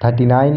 39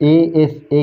ASA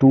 2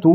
2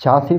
86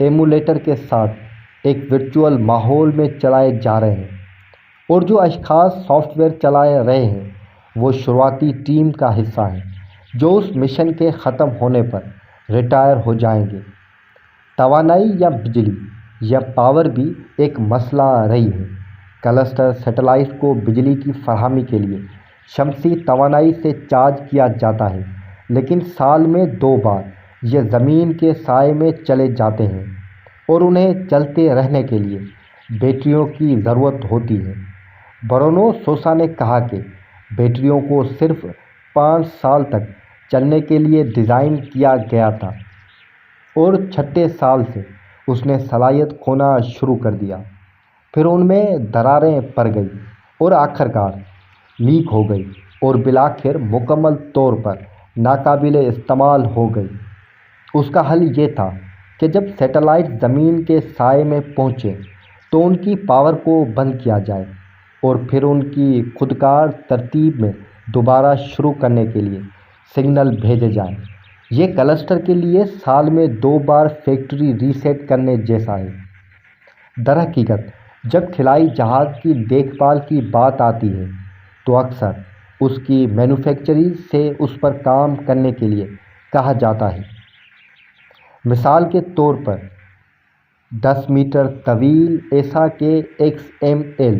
ایمولیٹر کے ساتھ ایک ورچوئل ماحول میں چلائے جا رہے ہیں، اور جو اشخاص سافٹ ویئر چلا رہے ہیں وہ شروعاتی ٹیم کا حصہ ہیں جو اس مشن کے ختم ہونے پر ریٹائر ہو جائیں گے۔ توانائی یا بجلی یا پاور بھی ایک مسئلہ رہی ہے۔ کلسٹر سیٹلائٹ کو بجلی کی فراہمی کے لیے شمسی توانائی سے چارج کیا جاتا ہے، لیکن سال میں 2 بار یہ زمین کے سائے میں چلے جاتے ہیں اور انہیں چلتے رہنے کے لیے بیٹریوں کی ضرورت ہوتی ہے۔ برونو سوسا نے کہا کہ بیٹریوں کو صرف 5 سال تک چلنے کے لیے ڈیزائن کیا گیا تھا، اور 6 سال سے اس نے صلاحیت کھونا شروع کر دیا۔ پھر ان میں دراریں پڑ گئی اور آخرکار لیک ہو گئی اور بالآخر مکمل طور پر ناقابل استعمال ہو گئی۔ اس کا حل یہ تھا کہ جب سیٹلائٹ زمین کے سائے میں پہنچے تو ان کی پاور کو بند کیا جائے اور پھر ان کی خودکار ترتیب میں دوبارہ شروع کرنے کے لیے سگنل بھیجے جائیں۔ یہ کلسٹر کے لیے سال میں 2 بار فیکٹری ریسیٹ کرنے جیسا ہے۔ درحقیقت جب خلائی جہاز کی دیکھ بھال کی بات آتی ہے تو اکثر اس کی مینوفیکچرنگ سے اس پر کام کرنے کے لیے کہا جاتا ہے۔ مثال کے طور پر 10 میٹر طویل ایسا کے XML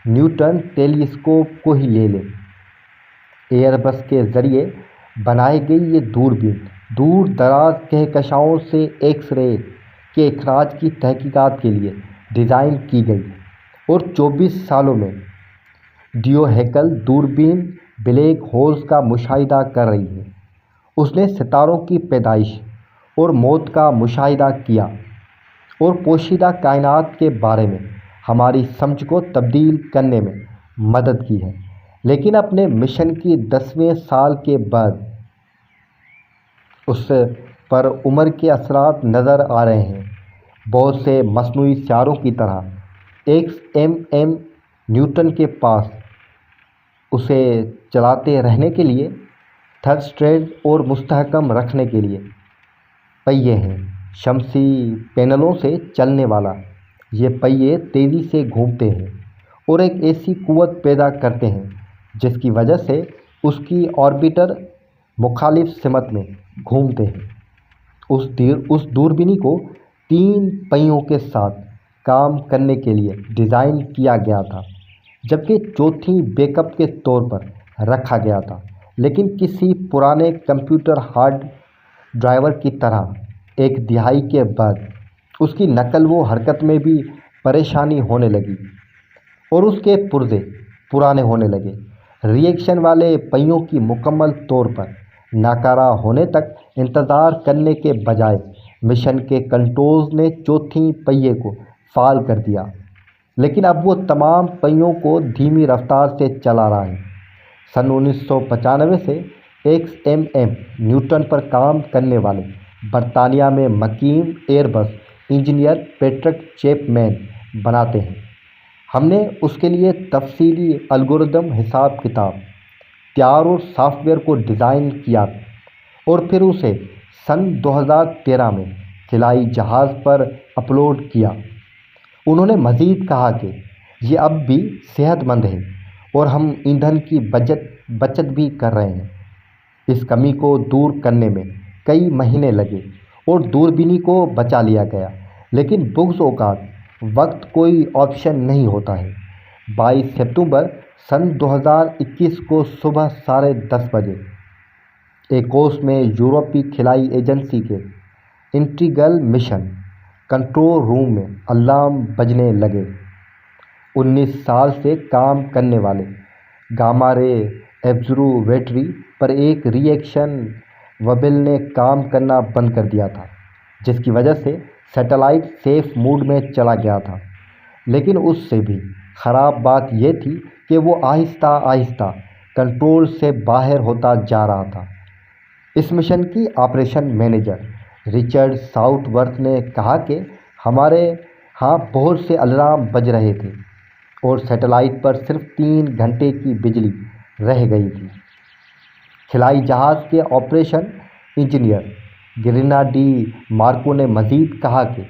نیوٹن ٹیلی اسکوپ کو ہی لے لیں۔ ایئر بس کے ذریعے بنائی گئی یہ دوربین دور دراز کہکشاؤں سے ایکس رے کے اخراج کی تحقیقات کے لیے ڈیزائن کی گئی، اور 24 سالوں میں ڈیوہیکل دوربین بلیک ہولز کا مشاہدہ کر رہی ہے۔ اس نے ستاروں کی پیدائش اور موت کا مشاہدہ کیا اور پوشیدہ کائنات کے بارے میں ہماری سمجھ کو تبدیل کرنے میں مدد کی ہے، لیکن اپنے مشن کی 10ویں سال کے بعد اس پر عمر کے اثرات نظر آ رہے ہیں۔ بہت سے مصنوعی سیاروں کی طرح XMM نیوٹن کے پاس اسے چلاتے رہنے کے لیے تھرسٹرز اور مستحکم رکھنے کے لیے پہیے ہیں۔ شمسی پینلوں سے چلنے والا یہ پہیے تیزی سے گھومتے ہیں اور ایک ایسی قوت پیدا کرتے ہیں جس کی وجہ سے اس کی آربیٹر مخالف سمت میں گھومتے ہیں۔ اس دوربینی کو 3 پہیوں کے ساتھ کام کرنے کے لیے ڈیزائن کیا گیا تھا، جبکہ چوتھی بیک اپ کے طور پر رکھا گیا تھا، لیکن کسی پرانے کمپیوٹر ہارڈ ڈرائیو کی طرح 1 دہائی کے بعد اس کی نقل و حرکت میں بھی پریشانی ہونے لگی اور اس کے پرزے پرانے ہونے لگے۔ ری ایکشن والے پہیوں کی مکمل طور پر ناکارہ ہونے تک انتظار کرنے کے بجائے مشن کے کنٹرولز نے چوتھی پہیے کو فعال کر دیا، لیکن اب وہ تمام پہیوں کو دھیمی رفتار سے چلا رہا ہے۔ سن 1995 سے XMM نیوٹن پر کام کرنے والے برطانیہ میں مقیم ایئر بس انجینئر پیٹرک چیپمین بناتے ہیں۔ ہم نے اس کے لیے تفصیلی الگورتھم حساب کتاب تیار اور سافٹ ویئر کو ڈیزائن کیا اور پھر اسے سن 2013 میں خلائی جہاز پر اپلوڈ کیا۔ انہوں نے مزید کہا کہ یہ اب بھی صحت مند ہے اور ہم ایندھن کی بچت بھی کر رہے ہیں۔ اس کمی کو دور کرنے میں کئی مہینے لگے اور دوربینی کو بچا لیا گیا، لیکن بعض اوقات وقت کوئی آپشن نہیں ہوتا ہے۔ 22 ستمبر سن 2021 کو صبح 10:30 بجے ایکوس میں یورپی خلائی ایجنسی کے انٹیگرل مشن کنٹرول روم میں الارم بجنے لگے۔ 19 سال سے کام کرنے والے گاما رے ایبزرویٹری پر ایک ری ایکشن ویبل نے کام کرنا بند کر دیا تھا، جس کی وجہ سے سیٹلائٹ سیف موڈ میں چلا گیا تھا، لیکن اس سے بھی خراب بات یہ تھی کہ وہ آہستہ آہستہ کنٹرول سے باہر ہوتا جا رہا تھا۔ اس مشن کی operation manager Richard south worth نے کہا کہ ہمارے ہاں بہت سے الارم بج رہے تھے اور سیٹلائٹ پر صرف 3 گھنٹے کی بجلی رہ گئی تھی۔ خلائی جہاز کے آپریشن انجینئر گرینا ڈی مارکو نے مزید کہا کہ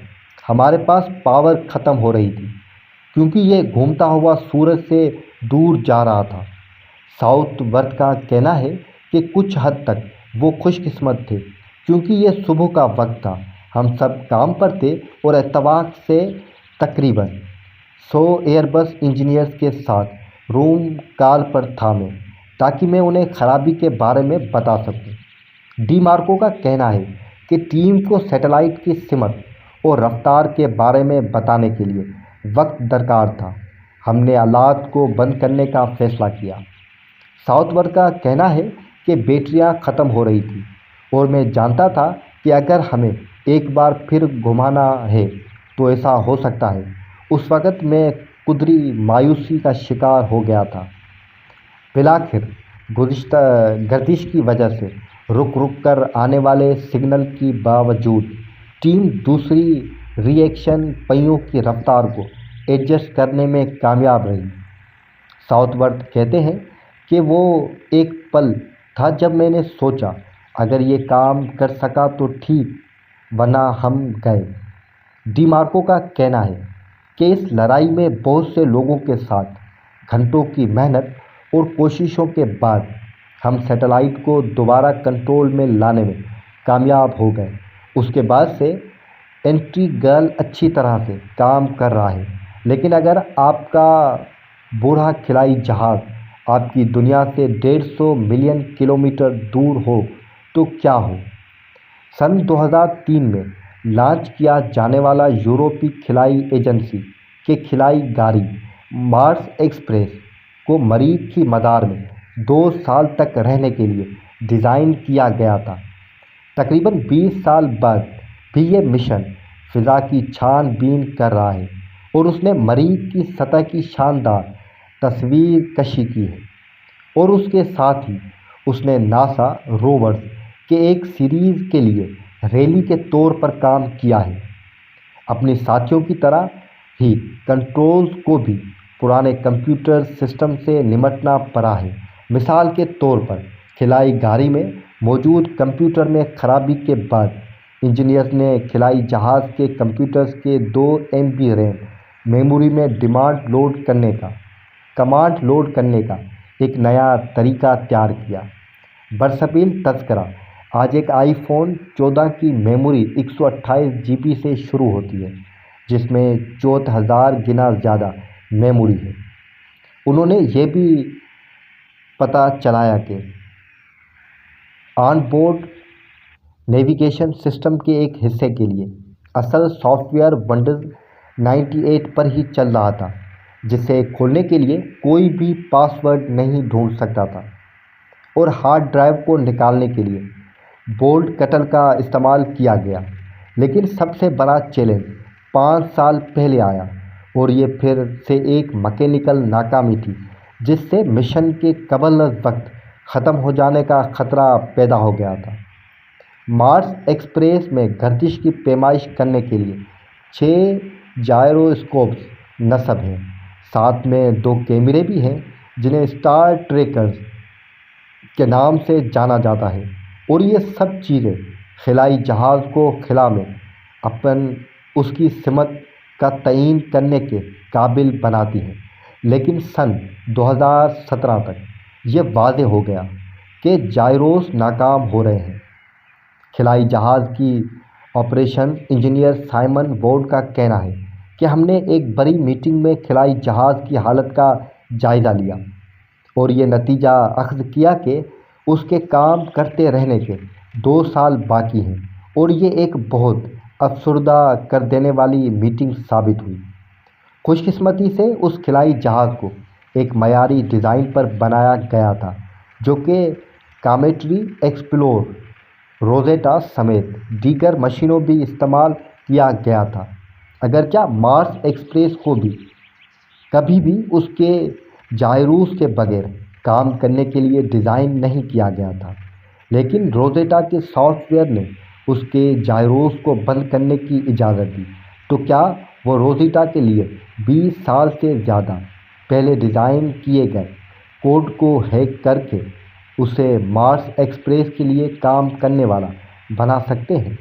ہمارے پاس پاور ختم ہو رہی تھی کیونکہ یہ گھومتا ہوا سورج سے دور جا رہا تھا۔ ساؤتھ ورتھ کا کہنا ہے کہ کچھ حد تک وہ خوش قسمت تھے کیونکہ یہ صبح کا وقت تھا، ہم سب کام پر تھے اور اتفاق سے تقریباً 100 ایئر بس انجینئرز کے ساتھ روم کال پر تھا میں، تاکہ میں انہیں خرابی کے بارے میں بتا سکوں۔ ڈی مارکو کا کہنا ہے کہ ٹیم کو سیٹلائٹ کی سمت اور رفتار کے بارے میں بتانے کے لیے وقت درکار تھا۔ ہم نے آلات کو بند کرنے کا فیصلہ کیا۔ ساؤتھ ورتھ کا کہنا ہے کہ بیٹریاں ختم ہو رہی تھیں اور میں جانتا تھا کہ اگر ہمیں ایک بار پھر گھمانا ہے تو ایسا ہو سکتا ہے۔ اس وقت میں قدری مایوسی کا شکار ہو گیا تھا۔ بالآخر گردش کی وجہ سے رک رک کر آنے والے سگنل کی باوجود ٹیم دوسری ری ایکشن پہیوں کی رفتار کو ایڈجسٹ کرنے میں کامیاب رہی۔ ساؤتھ ورتھ کہتے ہیں کہ وہ ایک پل تھا جب میں نے سوچا اگر یہ کام کر سکا تو ٹھیک، ورنہ ہم گئے۔ ڈی مارکو کا کہنا ہے کہ اس لڑائی میں بہت سے لوگوں کے ساتھ گھنٹوں کی محنت اور کوششوں کے بعد ہم سیٹلائٹ کو دوبارہ کنٹرول میں لانے میں کامیاب ہو گئے۔ اس کے بعد سے انٹیگرل اچھی طرح سے کام کر رہا ہے، لیکن اگر آپ کا بوڑھا خلائی جہاز آپ کی دنیا سے 150 ملین کلومیٹر دور ہو تو کیا ہو؟ سن 2003 میں لانچ کیا جانے والا یورپی خلائی ایجنسی کے خلائی گاڑی مارس ایکسپریس کو مریخ کی مدار میں 2 سال تک رہنے کے لیے ڈیزائن کیا گیا تھا۔ تقریباً 20 سال بعد بھی یہ مشن فضا کی چھان بین کر رہا ہے اور اس نے مریخ کی سطح کی شاندار تصویر کشی کی ہے، اور اس کے ساتھ ہی اس نے ناسا روورز کے ایک سیریز کے لیے ریلی کے طور پر کام کیا ہے۔ اپنی ساتھیوں کی طرح ہی کنٹرولز کو بھی پرانے کمپیوٹر سسٹم سے نمٹنا پڑا ہے۔ مثال کے طور پر خلائی گاڑی میں موجود کمپیوٹر میں خرابی کے بعد انجینئرز نے خلائی جہاز کے کمپیوٹرز کے 2 MB ریم میموری میں کمانڈ لوڈ کرنے کا ایک نیا طریقہ تیار کیا۔ برسبیل تذکرہ، آج ایک آئی فون 14 کی میموری 128 GB سے شروع ہوتی ہے، جس میں 14,000 گنا زیادہ میموری ہے۔ انہوں نے یہ بھی پتہ چلایا کہ آن بورڈ نیویگیشن سسٹم کے ایک حصے کے لیے اصل سافٹ ویئر ونڈوز 98 پر ہی چل رہا تھا، جسے کھولنے کے لیے کوئی بھی پاس ورڈ نہیں ڈھونڈ سکتا تھا، اور ہارڈ ڈرائیو کو نکالنے کے لیے بولٹ کٹر کا استعمال کیا گیا۔ لیکن سب سے بڑا چیلنج 5 سال پہلے آیا، اور یہ پھر سے ایک میکینیکل ناکامی تھی جس سے مشن کے قبل از وقت ختم ہو جانے کا خطرہ پیدا ہو گیا تھا۔ مارس ایکسپریس میں گردش کی پیمائش کرنے کے لیے 6 جائروسکوپس نصب ہیں، ساتھ میں 2 کیمرے بھی ہیں جنہیں اسٹار ٹریکرز کے نام سے جانا جاتا ہے، اور یہ سب چیزیں خلائی جہاز کو خلا میں اس کی سمت کا تعین کرنے کے قابل بناتی ہیں۔ لیکن سن 2017 تک یہ واضح ہو گیا کہ جائروس ناکام ہو رہے ہیں۔ خلائی جہاز کی آپریشنز انجینئر سائمن وارڈ کا کہنا ہے کہ ہم نے ایک بڑی میٹنگ میں خلائی جہاز کی حالت کا جائزہ لیا اور یہ نتیجہ اخذ کیا کہ اس کے کام کرتے رہنے کے 2 سال باقی ہیں، اور یہ ایک بہت افسردہ کر دینے والی میٹنگ ثابت ہوئی۔ خوش قسمتی سے اس خلائی جہاز کو ایک معیاری ڈیزائن پر بنایا گیا تھا جو کہ کامیٹری ایکسپلورر، روزیٹا سمیت دیگر مشینوں بھی استعمال کیا گیا تھا، اگرچہ مارس ایکسپریس کو بھی کبھی بھی اس کے جائروس کے بغیر کام کرنے کے لیے ڈیزائن نہیں کیا گیا تھا۔ لیکن روزیٹا کے سافٹ ویئر نے اس کے جائروس کو بند کرنے کی اجازت دی، تو کیا وہ روزیٹا کے لیے 20 سال سے زیادہ پہلے ڈیزائن کیے گئے کوڈ کو ہیک کر کے اسے مارس ایکسپریس کے لیے کام کرنے والا بنا سکتے ہیں؟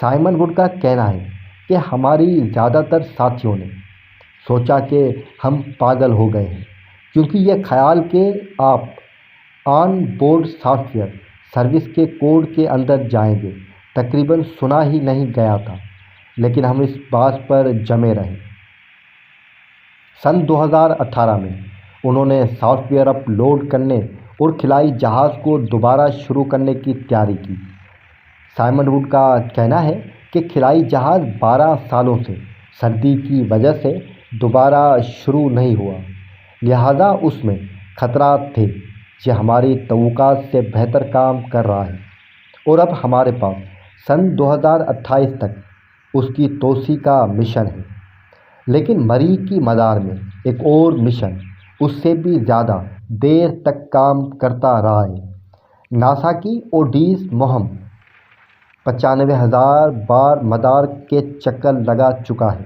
سائمن وڈ کا کہنا ہے کہ کہ ہماری زیادہ تر ساتھیوں نے سوچا کہ ہم پاگل ہو گئے ہیں، کیونکہ یہ خیال کہ آپ on board soft where service کے کوڈ کے اندر جائیں گے تقریباً سنا ہی نہیں گیا تھا، لیکن ہم اس بات پر جمے رہے۔ سن 2018 میں انہوں نے سافٹ ویئر اپلوڈ کرنے اور خلائی جہاز کو دوبارہ شروع کرنے کی تیاری کی۔ سائمن ووڈ کا کہنا ہے کہ خلائی جہاز 12 سالوں سے سردی کی وجہ سے دوبارہ شروع نہیں ہوا، لہذا اس میں خطرات تھے۔ یہ ہماری توقعات سے بہتر کام کر رہا ہے اور اب ہمارے پاس سن 2028 تک اس کی توسیع کا مشن ہے، لیکن مریخ کی مدار میں ایک اور مشن اس سے بھی زیادہ دیر تک کام کرتا رہا ہے۔ ناسا کی اوڈیس مہم 95,000 بار مدار کے چکر لگا چکا ہے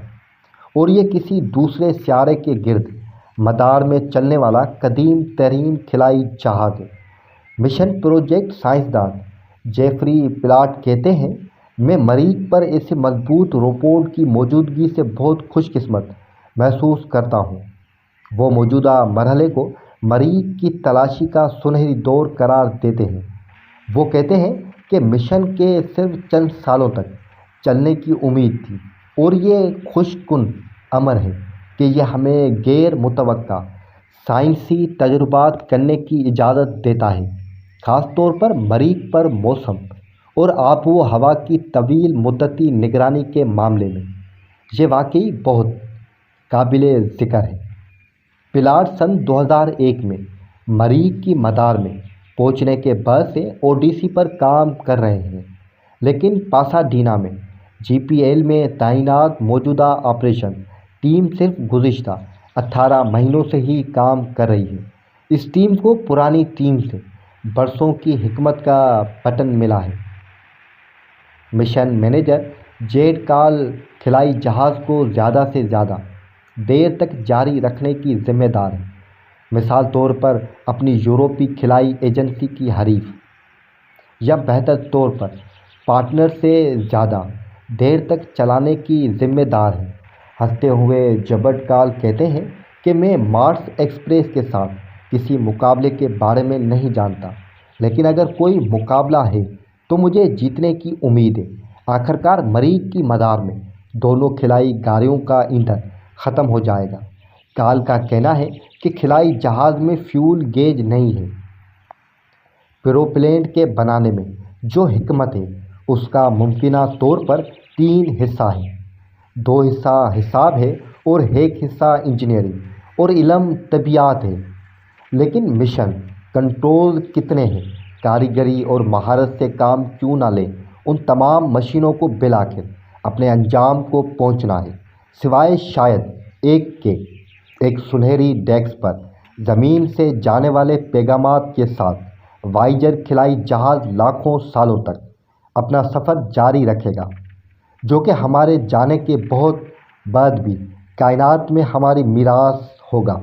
اور یہ کسی دوسرے سیارے کے گرد مدار میں چلنے والا قدیم ترین خلائی جہاز ہے۔ مشن پروجیکٹ سائنسدان جیفری پلاٹ کہتے ہیں، میں مریخ پر ایسے مضبوط روبوٹ کی موجودگی سے بہت خوش قسمت محسوس کرتا ہوں۔ وہ موجودہ مرحلے کو مریخ کی تلاشی کا سنہری دور قرار دیتے ہیں۔ وہ کہتے ہیں کہ مشن کے صرف چند سالوں تک چلنے کی امید تھی اور یہ خوش کن امر ہے کہ یہ ہمیں غیر متوقع سائنسی تجربات کرنے کی اجازت دیتا ہے، خاص طور پر مریخ پر موسم اور آب و ہوا کی طویل مدتی نگرانی کے معاملے میں۔ یہ واقعی بہت قابل ذکر ہے۔ پلاٹ سن 2001 میں مریخ کی مدار میں پہنچنے کے بعد سے اوڈیسی پر کام کر رہے ہیں، لیکن پاساڈینا میں جی پی ایل میں تعینات موجودہ آپریشن ٹیم صرف گزشتہ 18 مہینوں سے ہی کام کر رہی ہے۔ اس ٹیم کو پرانی ٹیم سے برسوں کی حکمت کا بٹن ملا ہے۔ مشن مینیجر جیڈ کال خلائی جہاز کو زیادہ سے زیادہ دیر تک جاری رکھنے کی ذمہ دار ہے، مثال طور پر اپنی یورپی خلائی ایجنسی کی حریف، یا بہتر طور پر پارٹنر سے زیادہ دیر تک چلانے کی ذمہ دار ہے۔ ہنستے ہوئے جبرٹ کال کہتے ہیں کہ میں مارس ایکسپریس کے ساتھ کسی مقابلے کے بارے میں نہیں جانتا، لیکن اگر کوئی مقابلہ ہے تو مجھے جیتنے کی امید ہے۔ آخرکار مریخ کی مدار میں دونوں خلائی گاڑیوں کا ایندھن ختم ہو جائے گا۔ کال کا کہنا ہے کہ خلائی جہاز میں فیول گیج نہیں ہے۔ پروپیلنٹ کے بنانے میں جو حکمت ہے اس کا ممکنہ طور پر 3 حصہ ہے۔ 2 حصہ حساب ہے اور 1 حصہ انجینئرنگ اور علم طبیعیات ہے۔ لیکن مشن کنٹرول کتنے ہیں، کاریگری اور مہارت سے کام کیوں نہ لیں، ان تمام مشینوں کو بالآخر اپنے انجام کو پہنچنا ہے، سوائے شاید ایک سنہری ڈیسک پر زمین سے جانے والے پیغامات کے ساتھ۔ وائیجر خلائی جہاز لاکھوں سالوں تک اپنا سفر جاری رکھے گا، جو کہ ہمارے جانے کے بہت بعد بھی کائنات میں ہماری میراث ہوگا۔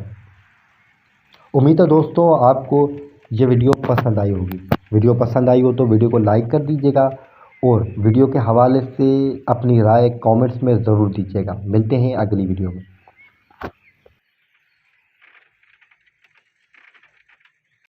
امید ہے دوستوں آپ کو یہ ویڈیو پسند آئی ہوگی۔ ویڈیو پسند آئی ہو تو ویڈیو کو لائک کر دیجیے گا اور ویڈیو کے حوالے سے اپنی رائے کامنٹس میں ضرور دیجیے گا۔ ملتے ہیں اگلی ویڈیو میں۔